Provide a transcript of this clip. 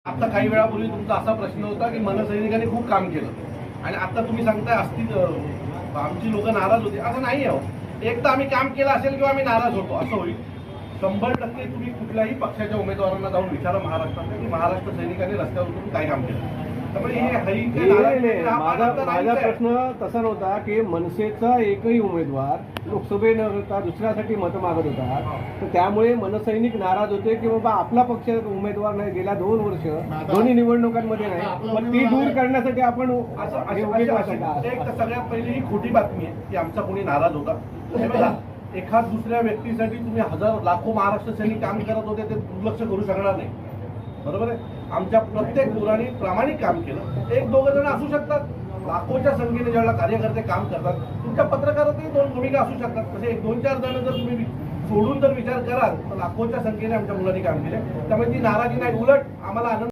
आता काही वेळापूर्वी तुमचा असा प्रश्न होता की मनसैनिकांनी खूप काम केलं आणि आता तुम्ही सांगताय असतील आमची लोक नाराज होते. असं नाही आहे. एक तर आम्ही काम केलं असेल किंवा आम्ही नाराज होतो असं होईल. 100% तुम्ही कुठल्याही पक्षाच्या उमेदवारांना जाऊन विचारा महाराष्ट्रात की महाराष्ट्र सैनिकांनी रस्त्यावर उतरून काय काम केलं. त्यामुळे माझा प्रश्न तसा नव्हता की मनसेचा एकही उमेदवार लोकसभेकरता दुसऱ्यासाठी मतं मागत होता, तर त्यामुळे मनसैनिक नाराज होते की बाबा आपला पक्ष उमेदवार नाही, गेल्या 2 वर्ष दोन्ही निवडणुकांमध्ये नाही, पण ती दूर करण्यासाठी आपण एक तर सगळ्यात पहिली ही खोटी बातमी आहे की आमचा कोणी नाराज होता. हे बघा, एखाद दुसऱ्या व्यक्तीसाठी तुम्ही हजार लाखो महाराष्ट्र सैनिक काम करत होते ते दुर्लक्ष करू शकणार नाही. बरोबर आहे. आमच्या प्रत्येक पोरांनी प्रामाणिक काम केलं. 1-2 जण असू शकतात, लाखोच्या संख्येने ज्यावेळेला कार्यकर्ते काम करतात तुमच्या पत्रकारातही 2 भूमिका असू शकतात. तसे 1-2-4 जण जर तुम्ही सोडून जर विचार कराल तर लाखोच्या संख्येने आमच्या मुलांनी काम केले. त्यामुळे ती नाराजी नाही, उलट आम्हाला आनंद